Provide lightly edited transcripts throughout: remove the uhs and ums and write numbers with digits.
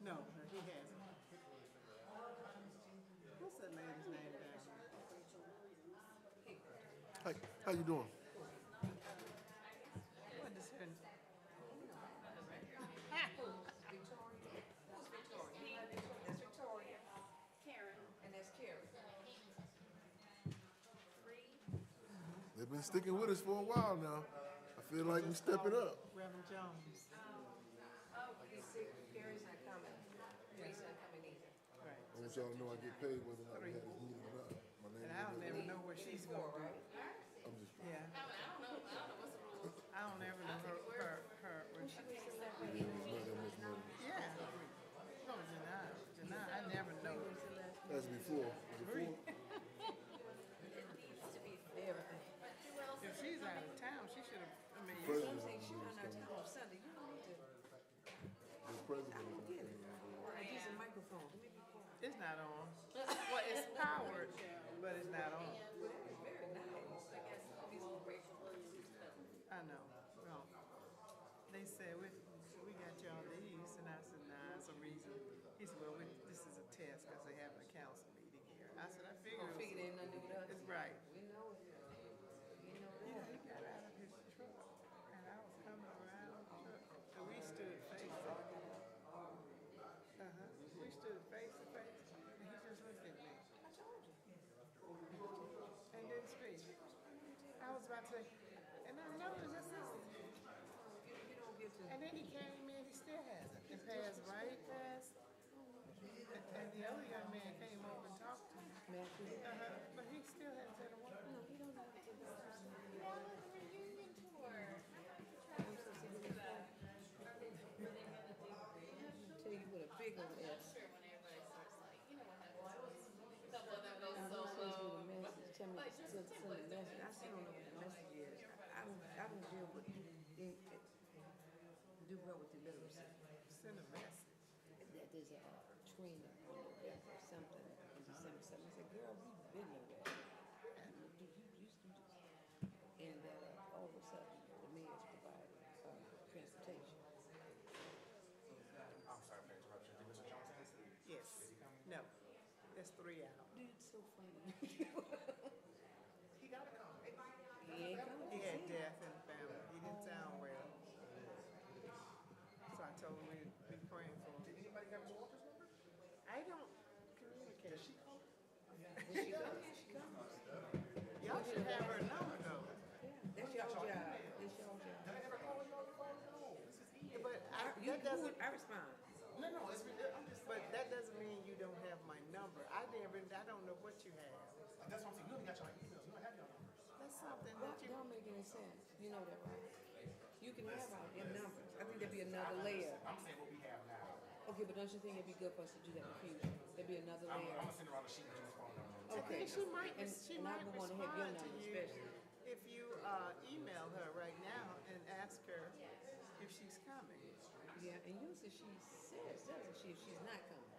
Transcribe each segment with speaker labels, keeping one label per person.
Speaker 1: No, he hasn't. What's that lady's name down here?
Speaker 2: How you doing?
Speaker 1: What is her?
Speaker 3: Who's Victoria? That's Victoria. Karen. And that's Karen.
Speaker 2: They've been sticking with us for a while now. I feel like we stepping up.
Speaker 1: Reverend Jones.
Speaker 3: Oh, he's sick. Karen's not coming. Reed's not coming either.
Speaker 1: Right.
Speaker 2: I want y'all to know I get paid whether or not we have this meeting or not. My name
Speaker 1: And I don't ever know what she's going to do.
Speaker 2: I'm just
Speaker 1: Yeah.
Speaker 4: I don't know what's the rules.
Speaker 1: I don't ever know her when she,
Speaker 2: not that much money.
Speaker 1: yeah. No, Janai. I never know.
Speaker 2: That's before. Was it
Speaker 1: Three.
Speaker 2: before?
Speaker 1: If she's out of town, she should have, I mean,
Speaker 2: President
Speaker 3: I'm saying
Speaker 2: was
Speaker 3: she went out
Speaker 2: coming.
Speaker 3: to on Sunday. You don't need to.
Speaker 2: The president was
Speaker 3: Get it.
Speaker 2: coming.
Speaker 3: I use a microphone. Let me be quiet.
Speaker 1: it's not on. Well, it's powered, but it's not on.
Speaker 3: Well, that is very nice.
Speaker 4: I guess these will break the rules.
Speaker 1: I know. No. They said, we got y'all these, and I said, nah, it's a reason. He said, well, this is a test because they having a council meeting here. I said, I figured
Speaker 3: I figured it ain't nothing to do with us.
Speaker 1: it's right.
Speaker 3: We know it. We know
Speaker 1: You know,
Speaker 3: that.
Speaker 1: he got out of his truck, and I was coming around the truck, and we stood face to face. We stood face to face, and he just looked at me
Speaker 3: I told you.
Speaker 1: and didn't speak. I was about to say, and I know it's just this.
Speaker 3: You don't get to.
Speaker 1: And then he came in, he still hasn't. It passed right past. And the other young man came over and talked to me.
Speaker 3: Matthew.
Speaker 1: But he still hadn't said a word.
Speaker 3: No, he don't know what to do.
Speaker 4: Well, the reunion tour.
Speaker 3: I'm so sick of this guy. Tell you what a big old S.
Speaker 4: Sure, when everybody starts like, you know what happens. A couple of them go
Speaker 3: I'm gonna send you
Speaker 4: solo.
Speaker 3: a message. Tell me to send a message. I still don't know what the message is. I don't deal with do well with illiteracy.
Speaker 1: Send a message.
Speaker 3: That there's a Trina or something in December 7th. I said, girl, we've been there. You used to just. And that all of a sudden the mayor's providing transportation.
Speaker 5: I'm sorry for interruption. Did Mr. Johnson listen?
Speaker 1: Yes. No. There's 3 out.
Speaker 3: Dude, it's so funny.
Speaker 5: He gotta come.
Speaker 3: He ain't coming.
Speaker 1: He had death in the family. He didn't sound well. So I told him we'd be praying for him.
Speaker 5: Did anybody have Mr. Walker's number?
Speaker 1: I don't communicate.
Speaker 5: Does she call?
Speaker 3: When she goes, she comes.
Speaker 1: Y'all should have her number though.
Speaker 3: Yeah, that's your job. That's your job.
Speaker 5: I never call you on the phone. No, this is email.
Speaker 1: But
Speaker 3: You
Speaker 1: that doesn't.
Speaker 3: I respond.
Speaker 5: No, it's I'm just.
Speaker 1: But that doesn't mean you don't have my number. I don't know what you have.
Speaker 5: That's what I'm saying. You only got your emails. You don't have your numbers.
Speaker 1: That's something
Speaker 3: That
Speaker 1: that you.
Speaker 3: don't make any sense. You know that, right? You can have our in numbers. I think there'd be another layer.
Speaker 5: I'm saying what we have now.
Speaker 3: Okay, but don't you think it'd be good for us to do that in the future? There'd be another
Speaker 5: I'm
Speaker 3: layer.
Speaker 5: gonna send around a sheet with your phone number.
Speaker 3: Okay.
Speaker 1: And she might.
Speaker 3: And
Speaker 1: She
Speaker 3: I
Speaker 1: might
Speaker 3: would want to have your
Speaker 1: respond to
Speaker 3: number,
Speaker 1: you
Speaker 3: especially.
Speaker 1: if you email her right now and ask her if she's coming.
Speaker 3: Yeah, and usually she says, doesn't she, if she's not coming?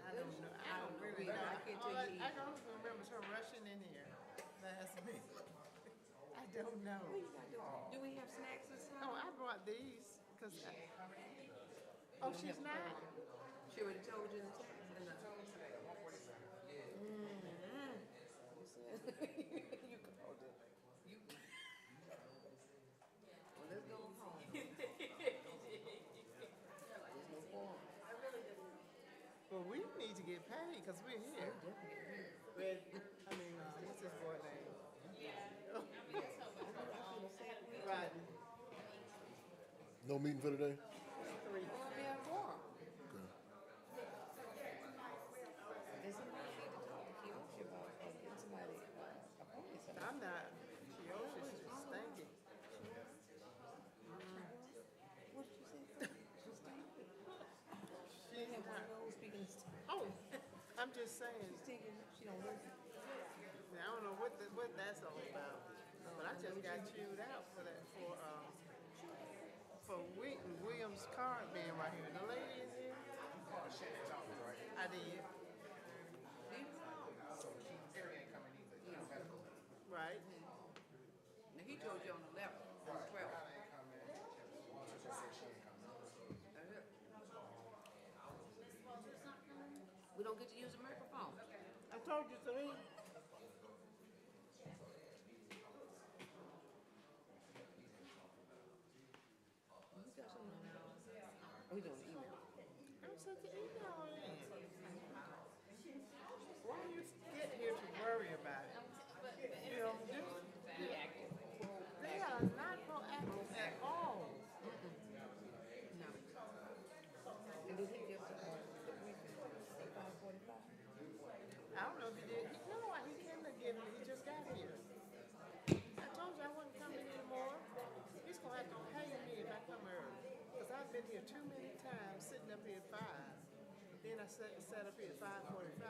Speaker 1: I don't know. I don't really
Speaker 3: know.
Speaker 1: know.
Speaker 3: I can't tell
Speaker 1: All
Speaker 3: you
Speaker 1: I
Speaker 3: either.
Speaker 1: don't remember is her rushing in here last week. I don't know.
Speaker 3: What you got doing? Do we have snacks or something?
Speaker 1: Oh, I brought these because. Oh, she's not.
Speaker 3: She already told you in the text. And you said you called it. You. Well, let's go home. There's no form.
Speaker 1: Well, we need to get paid because we're here. Red, I mean, what's his boy name? Rodney.
Speaker 2: No meeting for today?
Speaker 1: 3.
Speaker 3: Well, we have forum.
Speaker 2: Okay.
Speaker 3: Does somebody need to talk to Kiyoshi about getting somebody appointed something?
Speaker 1: I'm not. Kiosha, she's stinking.
Speaker 3: What did you say? She's stinking. They
Speaker 1: She's
Speaker 3: have one
Speaker 1: not.
Speaker 3: of those speaking of stinking.
Speaker 1: Oh, I'm just saying.
Speaker 3: She's stinking. She don't listen.
Speaker 1: I don't know what that's all about. But I just got chewed out for that for Williams' card being right here. The lady is here. I did.
Speaker 5: So Keith Terry ain't coming either. He's medical.
Speaker 1: Right.
Speaker 3: Now he told you on the 11th, on the 12th.
Speaker 5: Ain't coming. She just said she ain't coming.
Speaker 3: That's it. We don't get to use the microphone.
Speaker 1: I told you 3.
Speaker 3: You got something on there? We doing email.
Speaker 1: I sent the email in. Why do you get here to worry about it? You know,
Speaker 3: Reactive.
Speaker 1: they are not proactive at all.
Speaker 3: No. And did he give the briefing at 5:45?
Speaker 1: I don't know if he did. No, he came to get me. He just got here. I told you I wasn't coming anymore. He's going to have to pay me if I come early. Because I've been here too many times, sitting up here at 5. Then I sat up here at 5:45.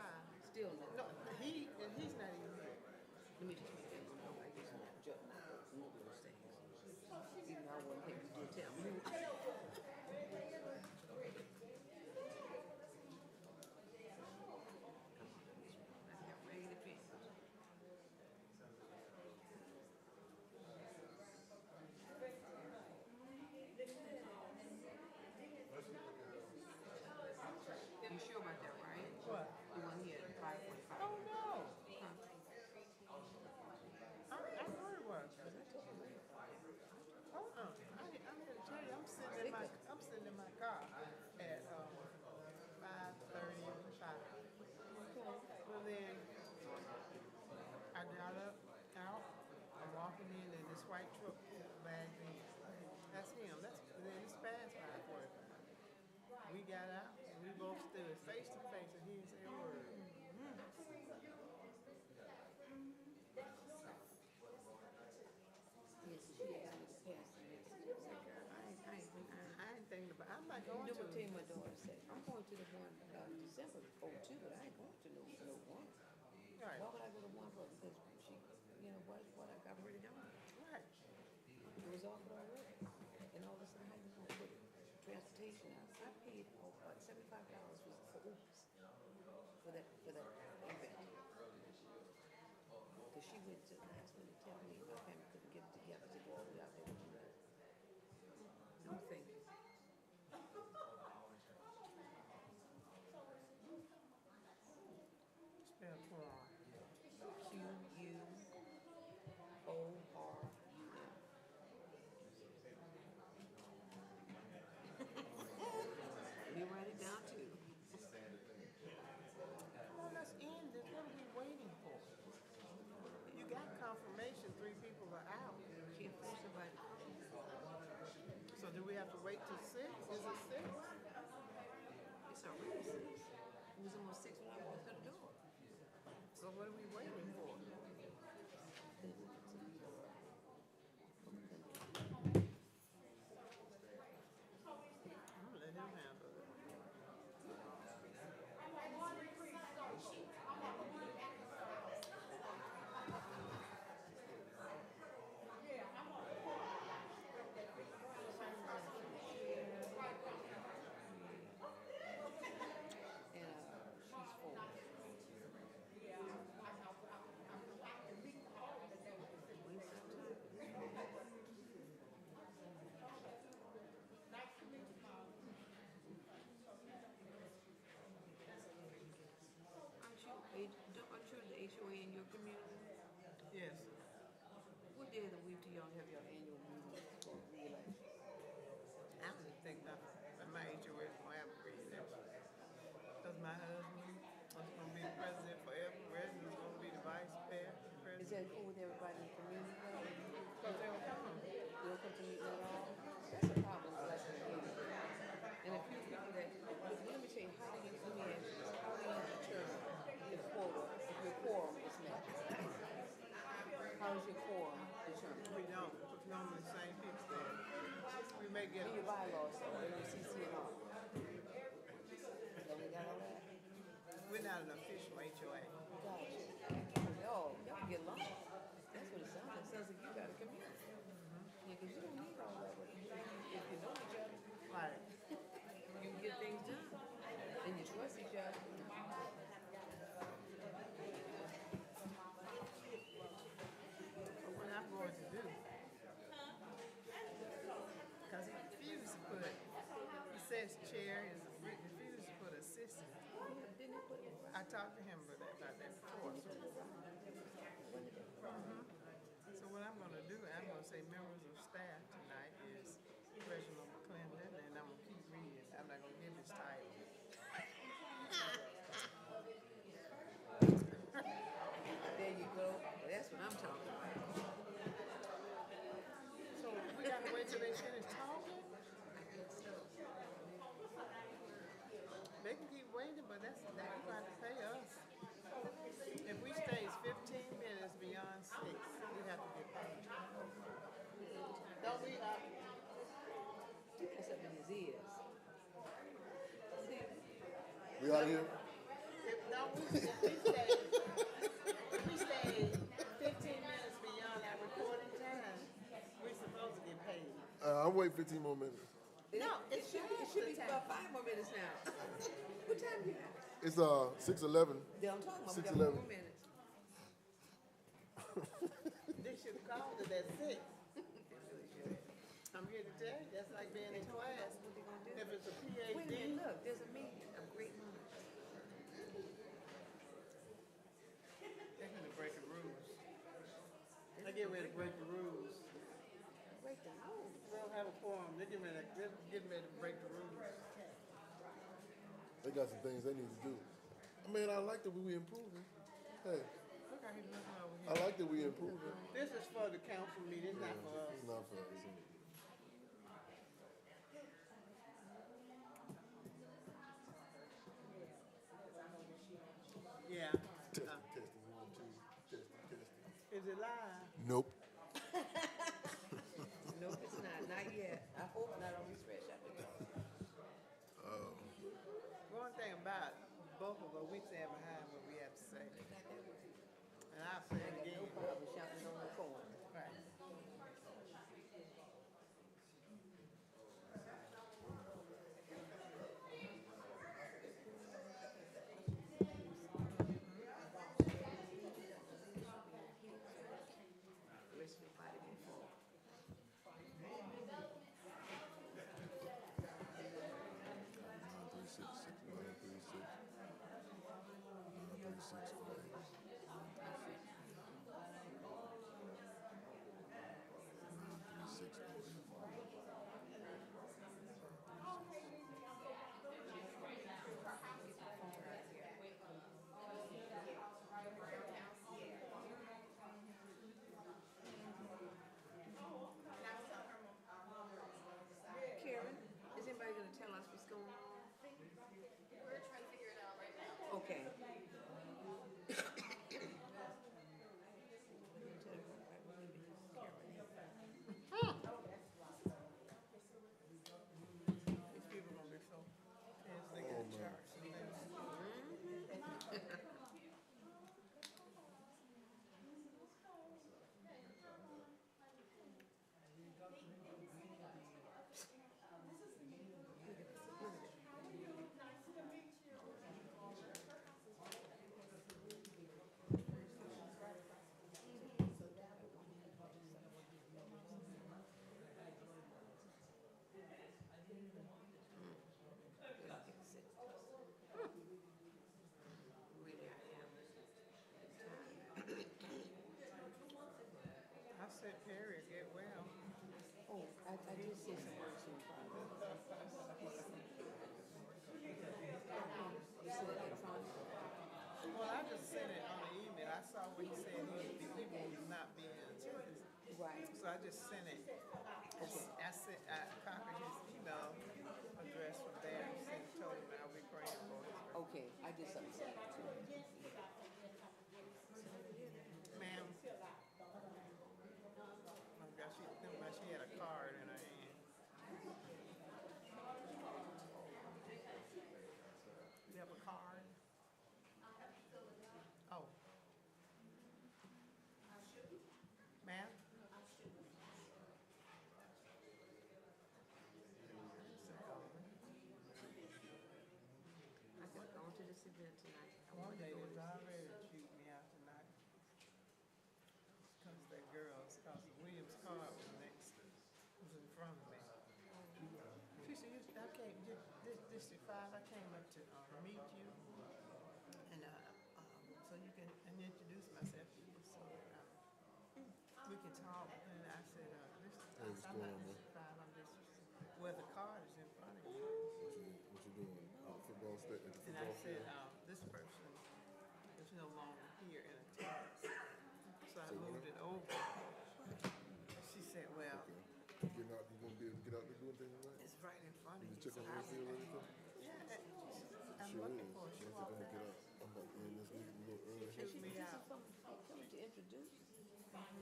Speaker 3: Still no.
Speaker 1: No, he's not even here.
Speaker 3: Let me just make that one. I just not judge none of those things. Even though I wasn't here, you did tell me. You sure about that, right?
Speaker 1: What?
Speaker 3: You want here at 5:45?
Speaker 1: Oh, no.
Speaker 3: Huh?
Speaker 1: I know it was. I'm here to tell you, I'm sitting in my car at 5:35. Well then, I got out, I'm walking in, and this white truck bagged in. That's him. Then it's past 5:45. We got out, and we both stood face to face, and he didn't say a word.
Speaker 3: Yes, she asked me to pass the message. I said, girl,
Speaker 1: I ain't thinking about. I'm not
Speaker 3: You
Speaker 1: going
Speaker 3: know
Speaker 1: to.
Speaker 3: what tell my daughter said? I'm going to the one December 02, but I ain't going to no one.
Speaker 1: Right.
Speaker 3: Why would I go to one for? Because she, you know, what I've already done.
Speaker 1: Right.
Speaker 3: It was offered already. And all of a sudden, how you gonna put transportation out? I paid about $75 for Ubers for that event. Because she went to the last minute to tell me my family couldn't get it together to go all the way out there to do that. No thank you.
Speaker 1: Spell Quran.
Speaker 3: Quorum. Let me write it down too.
Speaker 1: Come on, let's end this. What are we waiting for? You got confirmation 3 people are out.
Speaker 3: Can't force somebody.
Speaker 1: So do we have to wait till 6? Is it 6?
Speaker 3: It's already 6. It was almost 6 when I walked through the door.
Speaker 1: So what are we waiting for? I'm gonna let him handle it.
Speaker 3: Aren't you the HOA in your community?
Speaker 1: Yes.
Speaker 3: What day of the week do y'all have your annual meeting for re-election?
Speaker 1: I don't even think that my HOA is gonna have a re-election. Because my husband is gonna be the president forever. Resident is gonna be the vice president.
Speaker 3: Is that cool with everybody in the community?
Speaker 1: Because they don't come.
Speaker 3: They don't come to meeting at all? That's a problem, like in the community. And a few people that, let me tell you, how do you determine the quota if your quorum is met? How is your quorum determined?
Speaker 1: We don't. Because normally the same people there. We may get.
Speaker 3: In your bylaws, so in your CCNR. Don't we got all that?
Speaker 1: We're not an official HOA.
Speaker 3: Gotcha. Y'all get along. That's what it sounds like. It sounds like you got a community. Yeah, because you don't need all that. If you know each other,
Speaker 1: Right.
Speaker 3: you can get things done. And you trust each other.
Speaker 1: But what I'm going to do, because he refused to put, he says chair, he refused to put assistant.
Speaker 3: Yeah, didn't it put
Speaker 1: talked to him about that before. So, so what I'm gonna do, I'm gonna say members of staff tonight is Reginald McClendon, and I'm gonna keep reading. I'm not gonna give his title.
Speaker 3: There you go. That's what I'm talking about.
Speaker 1: So we gotta wait till they finish talking? They can keep waiting, but that's they got to pay us. If we stay 15 minutes beyond 6, we have to get paid. Don't we?
Speaker 3: He got something in his ears. See?
Speaker 2: We out of here?
Speaker 1: If we stay 15 minutes beyond our recording time, we're supposed to get paid.
Speaker 2: I'm waiting 15 more minutes.
Speaker 1: No,
Speaker 3: It should be about 5 more minutes now. What time you have?
Speaker 2: It's 6:11.
Speaker 3: Yeah, I'm talking about
Speaker 2: 6:11.
Speaker 3: 4 more minutes.
Speaker 1: They should have called it at 6. I'm here to tell you, that's like being in class.
Speaker 3: What they gonna do?
Speaker 1: If it's a
Speaker 3: Wait a
Speaker 1: PhD,
Speaker 3: minute, look, there's a meeting, a great meeting.
Speaker 1: they're gonna break the rules. They get ready to break the rules.
Speaker 3: Break the rules.
Speaker 1: They don't have a forum. They're getting ready to break the rules.
Speaker 2: They got some things they need to do. I mean, I like that we improving. Hey,
Speaker 1: Look how he's looking over
Speaker 2: I
Speaker 1: here.
Speaker 2: like that we improving.
Speaker 1: This is for the council meeting, not for us.
Speaker 2: It's not for us.
Speaker 1: Yeah.
Speaker 2: Testing, 1, 2, testing.
Speaker 1: Is it live?
Speaker 2: Nope.
Speaker 3: Nope, it's not yet. I hope not on this fresh after this.
Speaker 1: One thing about both of us, we stand behind what we have to say. And I'll say it again.
Speaker 3: No problem shouting on the corner.
Speaker 1: Right.
Speaker 3: Rest of your body before. Karen, is anybody gonna tell us what's going on?
Speaker 4: We're trying to figure it out right now.
Speaker 3: Okay.
Speaker 1: These people gonna be so pissed they get charged. I said, Perry, get well.
Speaker 3: Oh, I did see some words in progress. You said electronic?
Speaker 1: Well, I just sent it on the email. I saw what he said he will not be in attendance.
Speaker 3: Right.
Speaker 1: So I just sent it. I copied his email address from there and told him I'll be praying for his birthday.
Speaker 3: Okay, I did something similar too.
Speaker 1: Ma'am. Oh gosh, she had a card in her hand. You have a card? Oh. Ma'am?
Speaker 3: I could have gone to this event tonight. I
Speaker 1: One
Speaker 3: wanted to
Speaker 1: day
Speaker 3: go
Speaker 1: is
Speaker 3: to
Speaker 1: already cheating me out tonight. Because that girl's, because William's car was next, was in front of me. She said, I came, District 5, I came up to meet you. And you can and introduce myself to you so we can talk. And I said,
Speaker 2: Hey, what's
Speaker 1: I'm
Speaker 2: going
Speaker 1: not
Speaker 2: on, man?
Speaker 1: District 5, I'm District 6. Well, the card is in front of you.
Speaker 2: What you doing? Football state at the
Speaker 1: And I
Speaker 2: football
Speaker 1: said,
Speaker 2: field?
Speaker 1: this person is no longer here in attendance. So I
Speaker 2: Say what
Speaker 1: moved
Speaker 2: now?
Speaker 1: it over. She said, well,
Speaker 2: Okay. Getting out, you gonna be able to get out there doing things tonight?
Speaker 1: it's right in front of
Speaker 2: You
Speaker 1: you.
Speaker 2: check
Speaker 1: So
Speaker 2: on
Speaker 1: I
Speaker 2: the
Speaker 1: was
Speaker 2: field or anything?
Speaker 1: yeah, I'm
Speaker 2: Sure
Speaker 1: looking
Speaker 2: is.
Speaker 1: for her. She
Speaker 2: Once they're
Speaker 1: walked
Speaker 2: gonna get
Speaker 1: out.
Speaker 2: out, I'm about to end this meeting a little early.
Speaker 1: She
Speaker 3: She
Speaker 1: me
Speaker 3: this
Speaker 1: out.
Speaker 3: is from coming to introduce.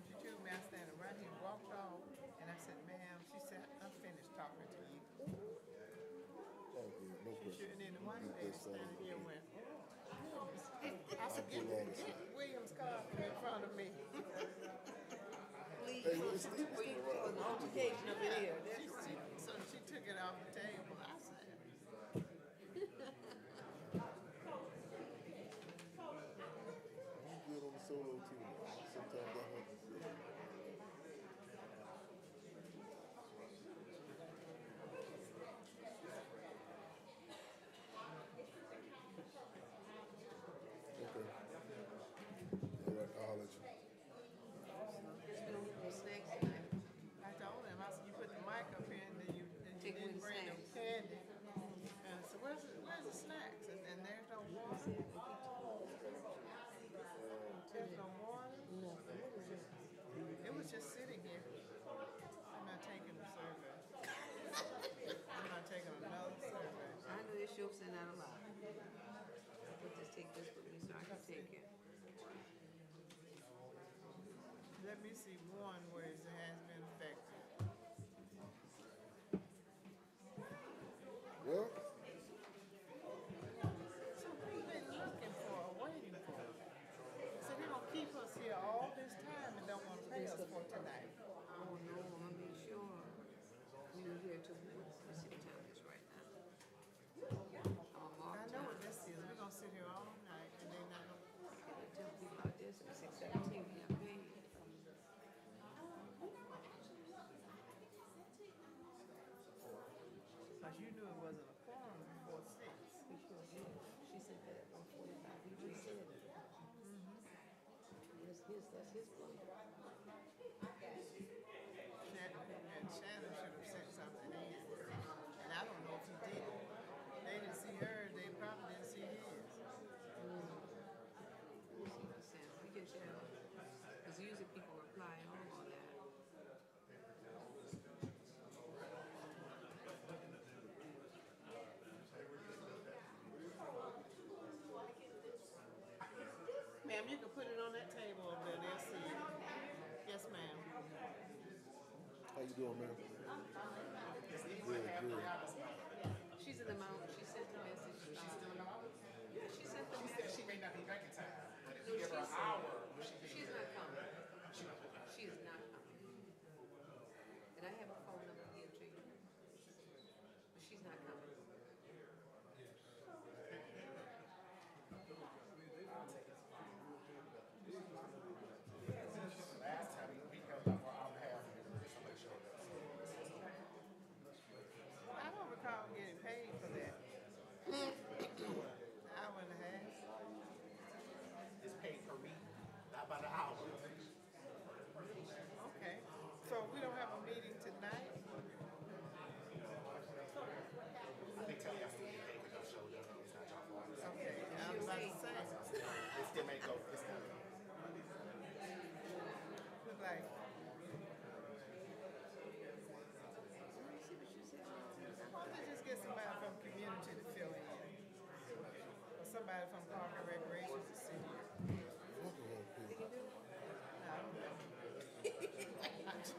Speaker 1: She took me, I standing right here, walked off, and I said, ma'am, she said, I'm finished talking to you.
Speaker 2: Oh, good. No
Speaker 1: She
Speaker 2: question.
Speaker 1: and then the one
Speaker 2: You
Speaker 1: lady
Speaker 2: get this started.
Speaker 1: standing here went, I
Speaker 2: I'll
Speaker 1: said,
Speaker 2: pull all this.
Speaker 1: get William's car in front of me.
Speaker 3: Please,
Speaker 2: Hey, where's Steve?
Speaker 3: we for an altercation up in here. That's right.
Speaker 1: So she took it off the table. I said,
Speaker 2: I'm good on the solo team. Sometimes I have to do it. Okay. All right, I'll let you.
Speaker 3: We don't get no snacks tonight.
Speaker 1: I told him, I said, you put the mic up here and then you
Speaker 3: Take away
Speaker 1: didn't
Speaker 3: the
Speaker 1: bring no
Speaker 3: snacks.
Speaker 1: candy. And I said, where's the snacks? And there's no water. There's no water.
Speaker 3: Nothing. What is this?
Speaker 1: It was just sitting here. I'm not taking the survey. I'm not taking another survey.
Speaker 3: I know this show send out a lot. But just take this with me so I can take it.
Speaker 1: Let me see one where it has been affected.
Speaker 2: Well,
Speaker 1: So what have you been looking for or waiting for? So they're gonna keep us here all this time and don't want to pay us for tonight.
Speaker 3: Oh no, I'm gonna make sure we were here till let me see what time it is right now. I'm gonna mark
Speaker 1: I know what
Speaker 3: time.
Speaker 1: this is. We're gonna sit here all night and they're not gonna.
Speaker 3: Can I tell people about this? It was 6:17. We got paid.
Speaker 1: Cause you knew it wasn't a quorum before 6.
Speaker 3: We sure did. She said that at 1:45. We just said it. That's his blunder.
Speaker 1: Shannon should have sent something in. And I don't know if he did. They didn't see hers, they probably didn't see his.
Speaker 3: We'll see what he says. We can tell. Because usually people reply all on that.
Speaker 1: Ma'am, you can put it on that table over there, they'll see it. Yes, ma'am.
Speaker 2: how you doing, man? Good, good.
Speaker 3: She's in the mountain. She sent the message.
Speaker 5: She's still in the office?
Speaker 3: Yeah, she sent the
Speaker 5: She said
Speaker 3: message.
Speaker 5: she may not be back in time, but if
Speaker 3: No,
Speaker 5: you give her an
Speaker 3: she's-
Speaker 5: hour, will she be
Speaker 3: She's not coming.
Speaker 5: She not coming.
Speaker 3: She is not coming. And I have a phone number here to you. But she's not coming.
Speaker 5: Last time we held up for an hour and a half, and somebody showed up.
Speaker 1: I don't recall getting paid for that. Hour and a half.
Speaker 5: It's paid per meeting, not by the hour.
Speaker 1: Okay. So we don't have a meeting tonight?
Speaker 5: I think tell y'all still get paid because y'all showed up. It's not y'all fault.
Speaker 1: Okay, I was about to say.
Speaker 5: It still may go, it's not.
Speaker 1: Look like, why don't they just get somebody from community to fill in? Or somebody from Park and Recreation to sit here?
Speaker 2: Fucking hell,
Speaker 3: Did
Speaker 2: people.
Speaker 3: you do it?
Speaker 1: I don't know.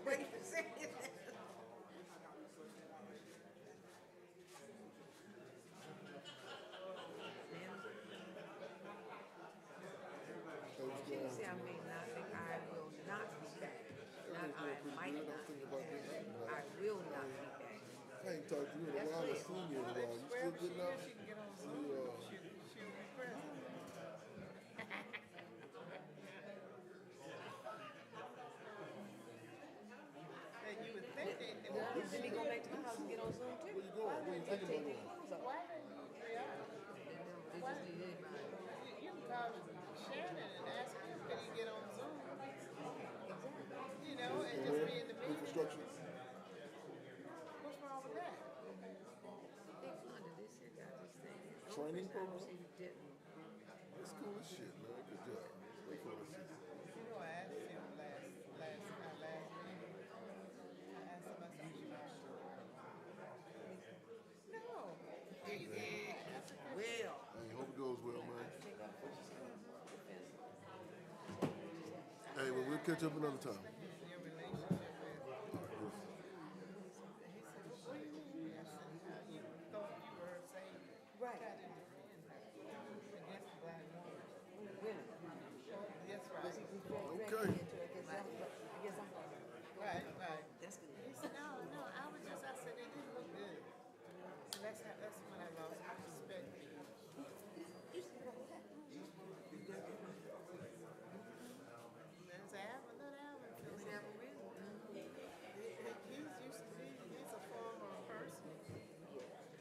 Speaker 3: What are you saying?
Speaker 2: Hey, what's
Speaker 3: She
Speaker 2: going
Speaker 3: didn't
Speaker 2: on?
Speaker 3: say I may not think I will not be back. Not I might not be back. I will not be back.
Speaker 2: I ain't talked to you in a while. I seen you in a while. You still
Speaker 1: Wherever she
Speaker 2: good now?
Speaker 1: is, she can get on Zoom.
Speaker 2: You,
Speaker 1: She'll be present. And you would think they would
Speaker 3: Let me go back to my house and get on Zoom too.
Speaker 2: where you going? Where you
Speaker 3: Take
Speaker 2: thinking
Speaker 3: their
Speaker 2: about going?
Speaker 3: clothes off.
Speaker 1: Why didn't they are?
Speaker 3: They just need anybody.
Speaker 1: You can call Shannon
Speaker 2: training
Speaker 3: I
Speaker 2: program?
Speaker 3: said he didn't.
Speaker 2: That's cool as shit, man. Good job. Way cool as shit.
Speaker 1: You know, I asked him last meeting. I asked him, I said, no. That's a good
Speaker 3: Well,
Speaker 2: Hey, hope it goes well, man.
Speaker 3: I think I'm
Speaker 2: Hey, well, we'll catch up another time.
Speaker 1: your relationship with. He said, well, what do you mean? I said, how you thought you were saying
Speaker 3: Right.
Speaker 1: got to defend against the black woman.
Speaker 3: women.
Speaker 1: That's
Speaker 3: Because
Speaker 1: right.
Speaker 3: he dragged
Speaker 2: Okay.
Speaker 3: me into it. I guess I'm
Speaker 1: Right, right.
Speaker 3: That's good.
Speaker 1: He said, no, no, I was just, I said, it didn't look good. And that's when I lost my respect for you. There's Alvin, not Alvin.
Speaker 3: Is that real?
Speaker 1: He's used to be, he's a former person.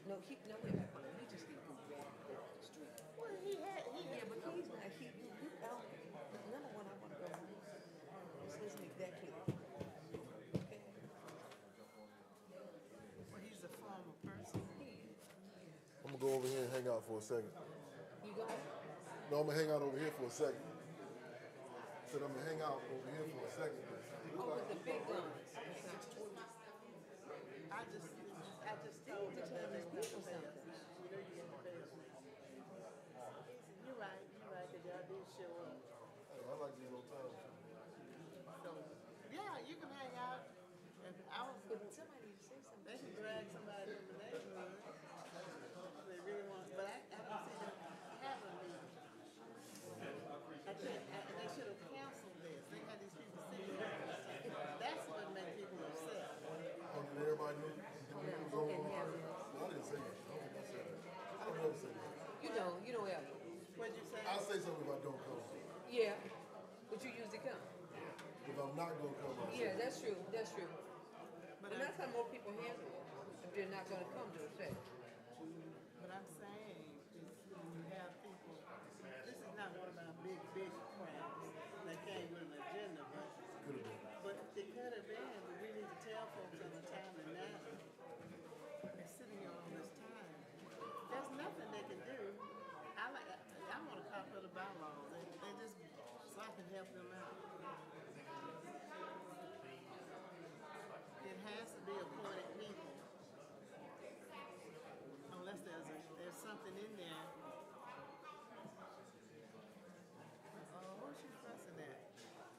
Speaker 3: No, he just didn't come back to the street.
Speaker 1: Well,
Speaker 3: Yeah, but he's not. Number one, I want to go. Let's make that clear. Okay.
Speaker 1: well, he's a former person.
Speaker 2: I'm gonna go over here and hang out for a second.
Speaker 3: You go.
Speaker 2: No, I'm gonna hang out over here for a second. Said I'm gonna hang out over here for a second.
Speaker 3: Oh, with the big guns.
Speaker 1: I just told him that they were
Speaker 3: People something.
Speaker 1: You're right, because y'all did show up.
Speaker 2: Hey, I like these old times.
Speaker 1: So, yeah, you can hang out. And I was,
Speaker 3: But somebody say something.
Speaker 1: they can drag somebody from the neighborhood. They really want, but I don't see them having a meeting. They should have canceled this. They had these people sitting there. That's what makes people upset.
Speaker 2: Oh, did everybody knew what was going on? No, I didn't say that. I don't think I said that. I don't never say that.
Speaker 3: You know Elliot.
Speaker 1: What'd you say?
Speaker 2: I'll say something if I don't come.
Speaker 3: Yeah, but you usually come.
Speaker 2: If I'm not gonna come, I'll say
Speaker 3: Yeah, that's true. That's true.
Speaker 1: But
Speaker 3: And that's how more people handle it. If they're not going to come to the fair.
Speaker 1: What I'm saying is when you have people, this is not one of our big crimes that came with an agenda,
Speaker 2: could have been.
Speaker 1: but it could have been, but we need to tell folks in a timely manner. They're sitting here all this time. There's nothing they can do. I want a copy of the bylaws. They just, so I can help them out. It has to be appointed people. Unless there's something in there. Who's she fussing at?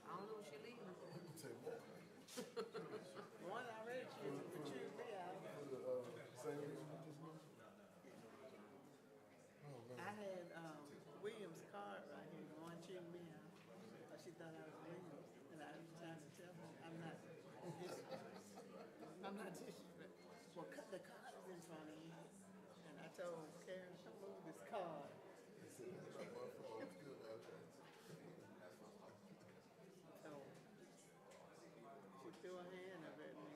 Speaker 3: I don't know if she leaving.
Speaker 2: Say what?
Speaker 1: One already chewed me out.
Speaker 2: Same reason you just mentioned? Oh, man.
Speaker 1: I had Williams' card right here. The one chewed me out. She thought I was Williams, and I was trying to tell her I'm not. I'm not disrespectful. Well, the card is in front of you, and I told Karen, come move this card.
Speaker 2: It's not my fault. It's good, man.
Speaker 1: So she threw her hand up at me.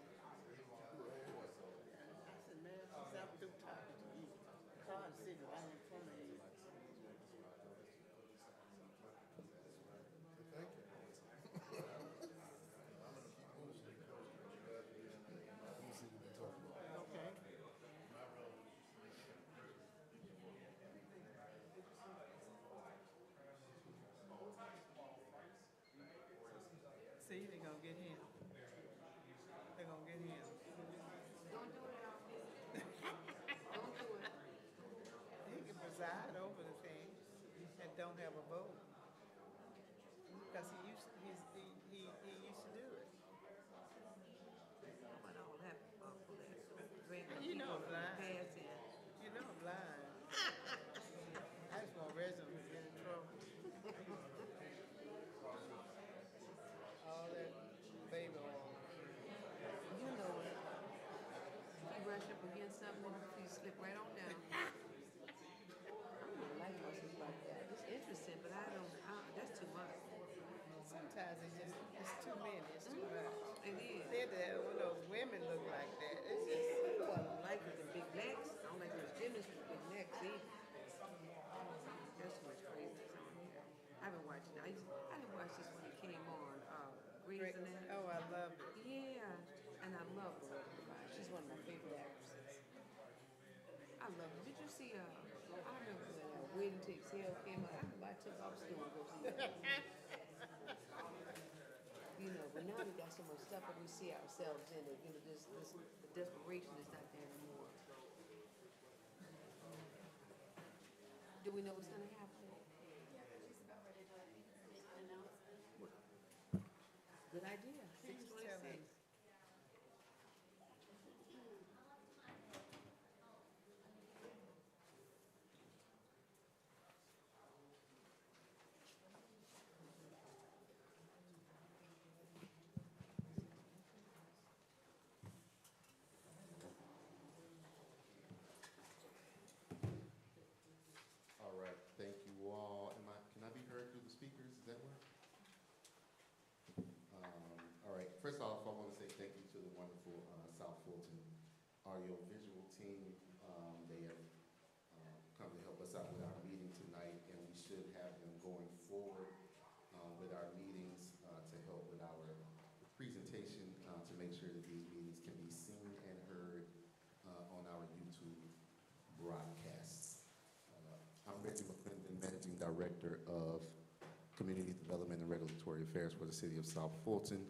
Speaker 1: And I said, man, since I'm through talking to you, the card's sitting right in front of you.
Speaker 2: Thank you. Let me see what they're talking about.
Speaker 1: Okay. See, they're gonna get him. They're gonna get him.
Speaker 3: Don't do it. Don't do it.
Speaker 1: He can preside over the thing and don't have a vote. Because he used to do it.
Speaker 3: What all happened for that? Dragging
Speaker 1: You know
Speaker 3: people
Speaker 1: I'm blind.
Speaker 3: past it.
Speaker 1: You know I'm blind. I just want Reginald to get in trouble. All that baby oil.
Speaker 3: You know it. You brush up against something, you slip right on down. I don't like horses like that. It's interesting, but that's too much.
Speaker 1: Sometimes it's too many. It's too much.
Speaker 3: It is.
Speaker 1: Said that when those women look like that, it's just.
Speaker 3: Well, I don't like the big necks. I don't like those gymnasts with big necks either. That's too much craziness on here. I've been watching. I didn't watch this when it came on. Grey's Anatomy.
Speaker 1: Oh, I love it.
Speaker 3: Yeah, and I love Loretta Devine. She's one of my favorite actresses. I love her. Did you see I remember when Waiting to Exhale came out. I remember I took off school to go see that. You know, but now we got so much stuff that we see ourselves in it. You know, this the desperation is not there anymore. Do we know what's gonna happen? Good idea.
Speaker 1: Please tell us.
Speaker 3: 6:26.
Speaker 5: All right, thank you all. Can I be heard through the speakers? Does that work? All right, first off, I want to say thank you to the wonderful South Fulton audio-visual team. They have come to help us out with our meeting tonight, and we should have them going forward with our meetings to help with our presentation to make sure that these meetings can be seen and heard on our YouTube broadcasts. I'm Reggie McClendon, Managing Director of Community Development and Regulatory Affairs for the City of South Fulton.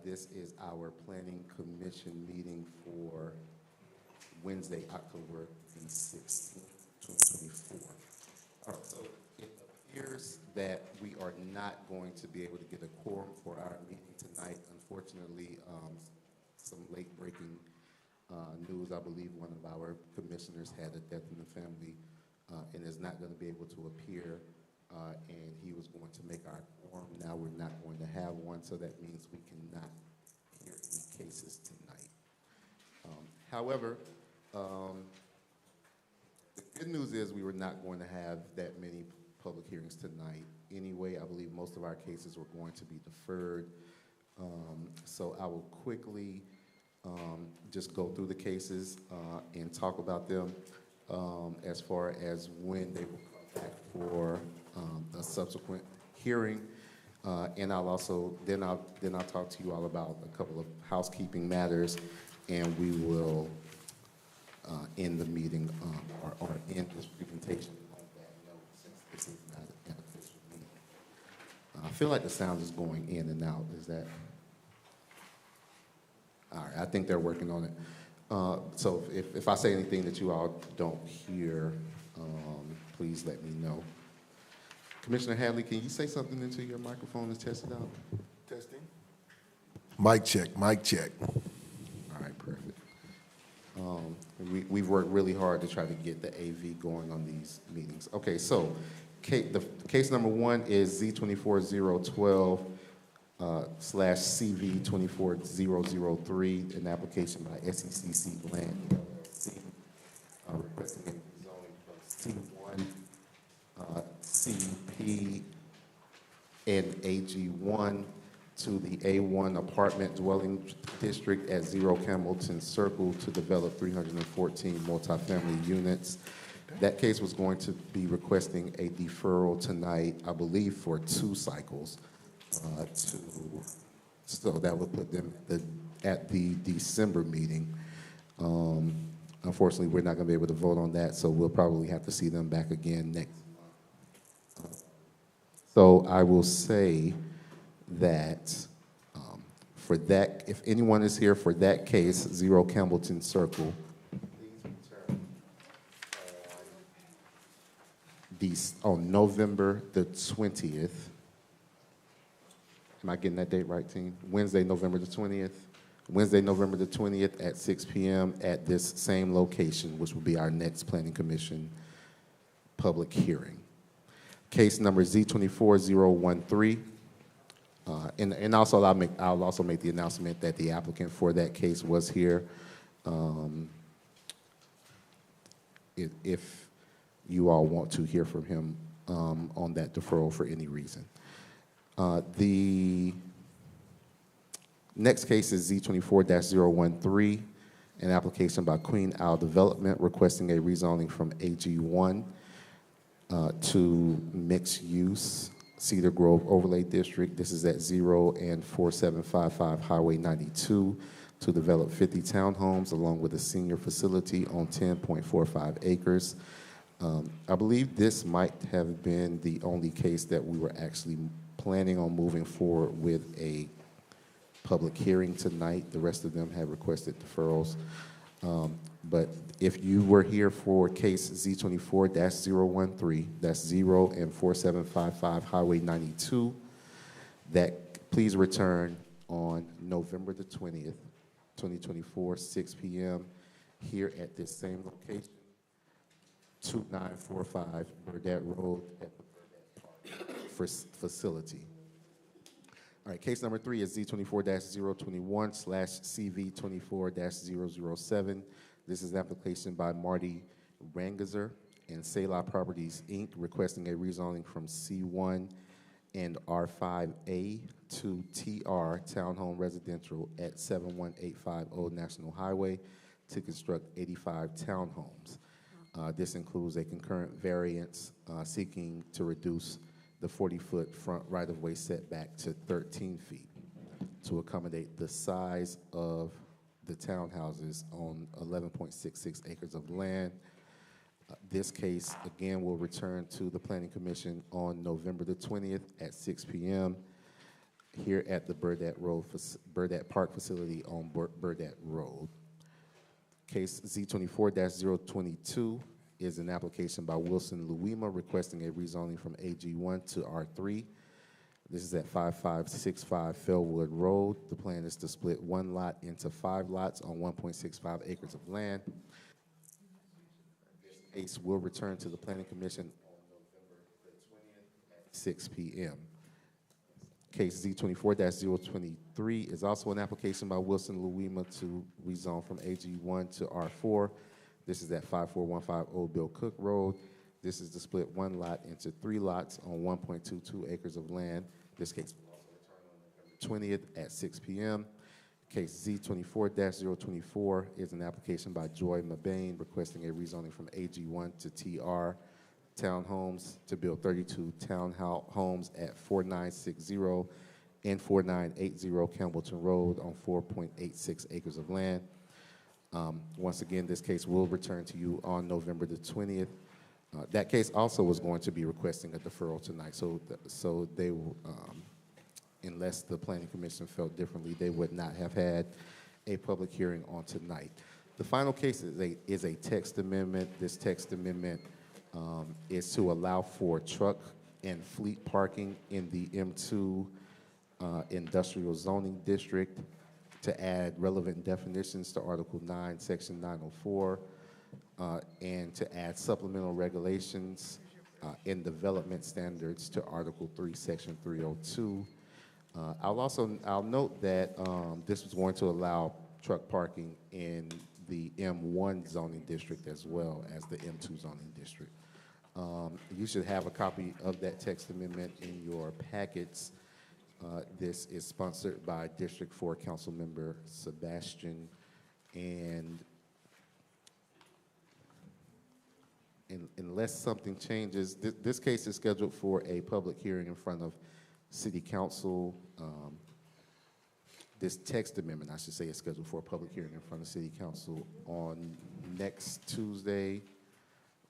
Speaker 5: This is our Planning Commission meeting for Wednesday, October the 16th, 2024. All right, so it appears that we are not going to be able to get a quorum for our meeting tonight. Unfortunately, some late-breaking news. I believe one of our commissioners had a death in the family and is not going to be able to appear, and he was going to make our quorum. Now we're not going to have one, so that means we cannot hear any cases tonight. However, the good news is we were not going to have that many public hearings tonight anyway. I believe most of our cases were going to be deferred. So I will quickly just go through the cases and talk about them as far as when they will come back for a subsequent hearing. And I'll also, then I'll talk to you all about a couple of housekeeping matters, and we will end the meeting or end this presentation on that note, since this is not an official meeting. I feel like the sound is going in and out. Is that? All right, I think they're working on it. So if I say anything that you all don't hear, please let me know. Commissioner Hadley, can you say something into your microphone and test it out?
Speaker 2: Testing. Mic check, mic check.
Speaker 5: All right, perfect. We've worked really hard to try to get the AV going on these meetings. Okay, so the case number one is Z24012 /CV 24003, an application by SECC Land LLC, requesting a rezoning from C1 CP and AG1 to the A1 apartment dwelling district at 0 Campbellton Circle to develop 314 multifamily units. That case was going to be requesting a deferral tonight, I believe, for 2 cycles. So that would put them at the December meeting. Unfortunately, we're not going to be able to vote on that, so we'll probably have to see them back again next month. So I will say that for that, if anyone is here for that case, 0 Campbellton Circle, please return on November the 20th. Am I getting that date right, team? Wednesday, November the 20th. Wednesday, November the 20th at 6 p.m. at this same location, which will be our next Planning Commission public hearing. Case number Z24013. And also I'll also make the announcement that the applicant for that case was here. If you all want to hear from him on that deferral for any reason. The next case is Z24-013, an application by Queen Owl Development requesting a rezoning from AG1 to mixed use Cedar Grove Overlay District. This is at 0 and 4755 Highway 92 to develop 50 townhomes along with a senior facility on 10.45 acres. I believe this might have been the only case that we were actually planning on moving forward with a public hearing tonight. The rest of them have requested deferrals. But if you were here for case Z24-013, that's 0 and 4755 Highway 92, that please return on November the 20th, 2024, 6 p.m. here at this same location, 2945 Burdett Road at the Burdett Park facility. All right, case number 3 is Z24-021/CV24-007. This is an application by Marty Rangazer and Selah Properties, Inc., requesting a rezoning from C1 and R5A to TR, Townhome Residential, at 71850 Old National Highway to construct 85 townhomes. This includes a concurrent variance seeking to reduce the 40-foot front right-of-way setback to 13 feet to accommodate the size of the townhouses on 11.66 acres of land. This case, again, will return to the Planning Commission on November the 20th at 6 p.m. here at the Burdett Park facility on Burdett Road. Case Z24-022 is an application by Wilson Luima requesting a rezoning from AG1 to R3. This is at 5565 Fellwood Road. The plan is to split one lot into 5 lots on 1.65 acres of land. This case will return to the Planning Commission on November the 20th at 6 p.m. Case Z24-023 is also an application by Wilson Luima to rezone from AG1 to R4. This is at 5415 Old Bill Cook Road. This is to split one lot into 3 lots on 1.22 acres of land. This case will also return on November 20th at 6 p.m. Case Z24-024 is an application by Joy Mabane requesting a rezoning from AG1 to TR Townhomes to build 32 townhomes at 4960 and 4980 Campbellton Road on 4.86 acres of land. Once again, this case will return to you on November the 20th. That case also was going to be requesting a deferral tonight, so they, unless the Planning Commission felt differently, they would not have had a public hearing on tonight. The final case is a text amendment. This text amendment is to allow for truck and fleet parking in the M2 Industrial Zoning District, to add relevant definitions to Article 9, Section 904, and to add supplemental regulations and development standards to Article 3, Section 302. I'll note that this was going to allow truck parking in the M1 zoning district as well as the M2 zoning district. You should have a copy of that text amendment in your packets. This is sponsored by District 4 Council Member Sebastian, and unless something changes, this case is scheduled for a public hearing in front of City Council. This text amendment, I should say, is scheduled for a public hearing in front of City Council on next Tuesday,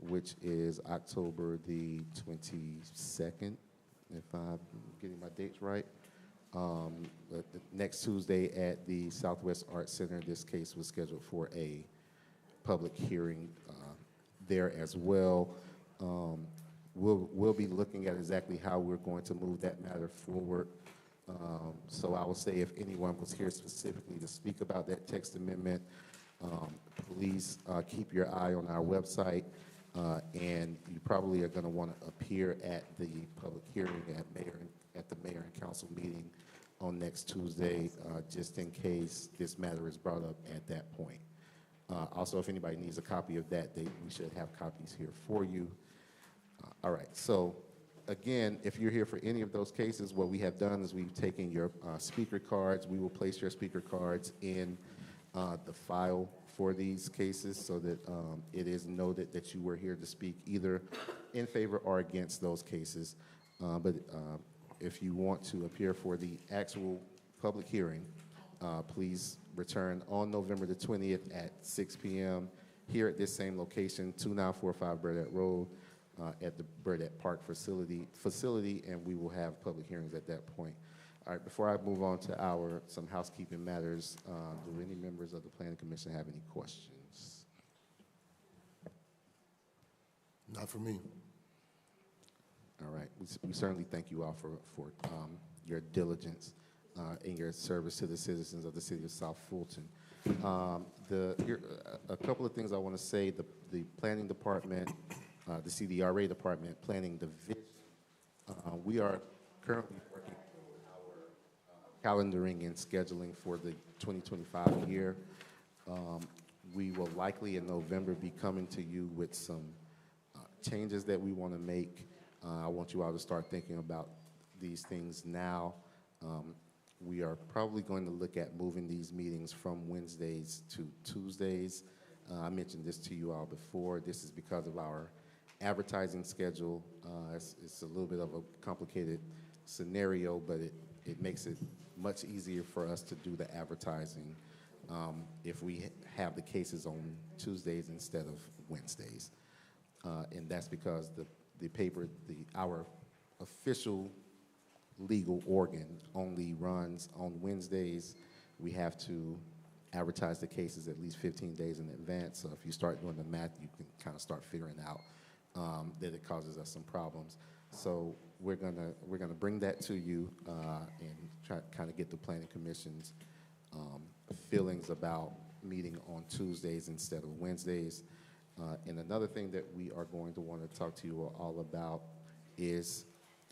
Speaker 5: which is October the 22nd, if I'm getting my dates right. Next Tuesday at the Southwest Arts Center. This case was scheduled for a public hearing there as well. We'll be looking at exactly how we're going to move that matter forward. So I will say, if anyone was here specifically to speak about that text amendment, please keep your eye on our website, and you probably are going to want to appear at the public hearing at the mayor and council meeting on next Tuesday, just in case this matter is brought up at that point. Also, if anybody needs a copy of that, we should have copies here for you. All right, so again, if you're here for any of those cases, what we have done is we've taken your speaker cards. We will place your speaker cards in the file for these cases so that it is noted that you were here to speak either in favor or against those cases. But if you want to appear for the actual public hearing, please return on November the 20th at 6 p.m. here at this same location, 2945 Burdette Road, at the Burdette Park facility, and we will have public hearings at that point. All right, before I move on to some housekeeping matters, do any members of the Planning Commission have any questions?
Speaker 2: Not for me.
Speaker 5: All right, we certainly thank you all for your diligence and your service to the citizens of the city of South Fulton. A couple of things I want to say. The planning department, the CDRA department, planning division, we are currently working on our calendaring and scheduling for the 2025 year. We will likely in November be coming to you with some changes that we want to make. I want you all to start thinking about these things now. We are probably going to look at moving these meetings from Wednesdays to Tuesdays. I mentioned this to you all before. This is because of our advertising schedule. It's a little bit of a complicated scenario, but it makes it much easier for us to do the advertising if we have the cases on Tuesdays instead of Wednesdays. And that's because our official legal organ only runs on Wednesdays. We have to advertise the cases at least 15 days in advance. So if you start doing the math, you can kind of start figuring out that it causes us some problems. So we're gonna bring that to you and try to kind of get the Planning Commission's feelings about meeting on Tuesdays instead of Wednesdays. And another thing that we are going to want to talk to you all about is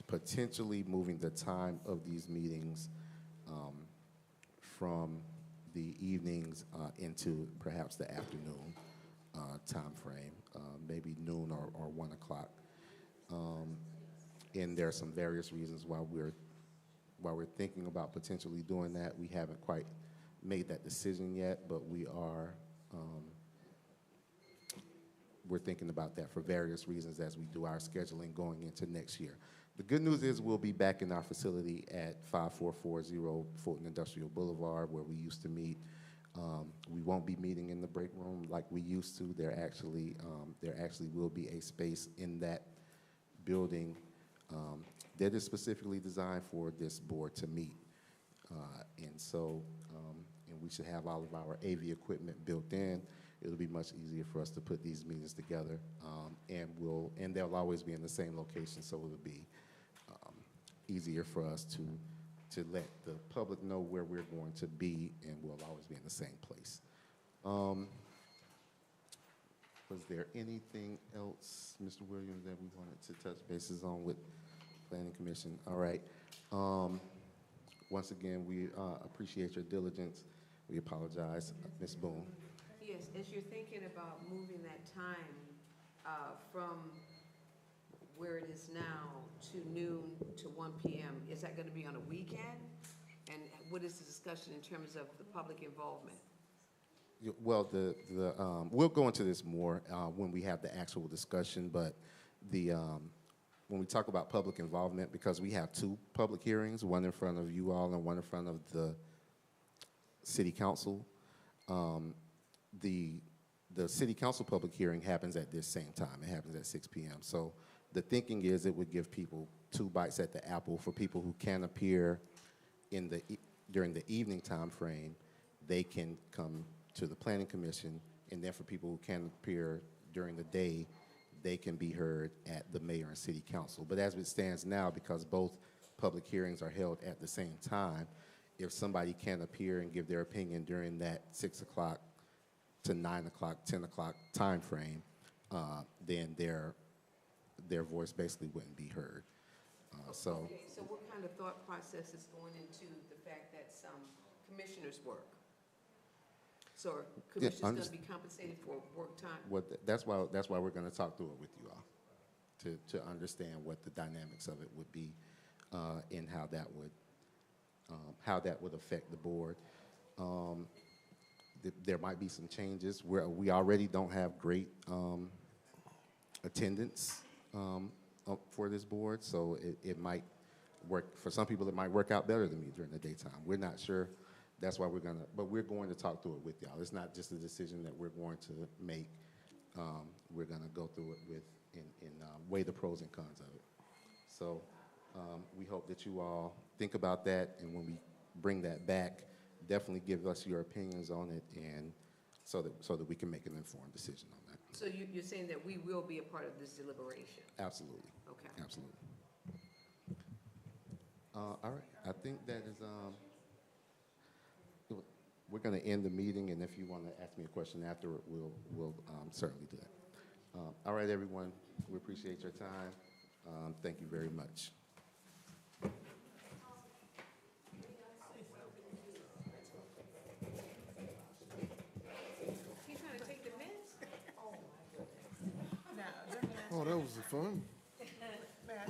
Speaker 5: potentially moving the time of these meetings from the evenings into perhaps the afternoon time frame, maybe noon or 1 o'clock. And there are some various reasons why we're thinking about potentially doing that. We haven't quite made that decision yet, but we're thinking about that for various reasons as we do our scheduling going into next year. The good news is we'll be back in our facility at 5440 Fulton Industrial Boulevard where we used to meet. We won't be meeting in the break room like we used to. There actually will be a space in that building that is specifically designed for this board to meet. And we should have all of our AV equipment built in. It'll be much easier for us to put these meetings together, and they'll always be in the same location, so it'll be easier for us to let the public know where we're going to be, and we'll always be in the same place. Was there anything else, Mr. Williams, that we wanted to touch bases on with Planning Commission? All right. Once again, we appreciate your diligence. We apologize. Ms. Boone.
Speaker 3: Yes, as you're thinking about moving that time from where it is now to noon to 1 p.m., is that going to be on a weekend? And what is the discussion in terms of the public involvement?
Speaker 5: Well, we'll go into this more when we have the actual discussion, but when we talk about public involvement, because we have 2 public hearings, one in front of you all and one in front of the City Council, the City Council public hearing happens at this same time. It happens at 6 p.m. So the thinking is it would give people 2 bites at the apple. For people who can appear during the evening time frame, they can come to the Planning Commission, and then for people who can appear during the day, they can be heard at the mayor and city council. But as it stands now, because both public hearings are held at the same time, if somebody can appear and give their opinion during that 6 o'clock to 9 o'clock, 10 o'clock time frame, then their voice basically wouldn't be heard.
Speaker 3: Okay, so what kind of thought process is going into the fact that some commissioners work? So are commissioners going to be compensated for work time?
Speaker 5: That's why we're going to talk through it with you all to understand what the dynamics of it would be and how that would affect the board. There might be some changes where we already don't have great attendance for this board, so it might work for some people. It might work out better than me during the daytime. We're not sure. That's why we're going to talk through it with y'all. It's not just a decision that we're going to make we're going to go through it with and weigh the pros and cons of it. So we hope that you all think about that, and when we bring that back, definitely give us your opinions on it, and so that we can make an informed decision on that.
Speaker 3: So you're saying that we will be a part of this deliberation?
Speaker 5: Absolutely.
Speaker 3: Okay.
Speaker 5: Absolutely. All right. I think that is. We're going to end the meeting, and if you want to ask me a question after, we'll certainly do that. All right, everyone. We appreciate your time. Thank you very much.
Speaker 3: He's trying to take the minutes?
Speaker 1: Now, let me ask
Speaker 2: Oh, that was fun.
Speaker 1: Matt,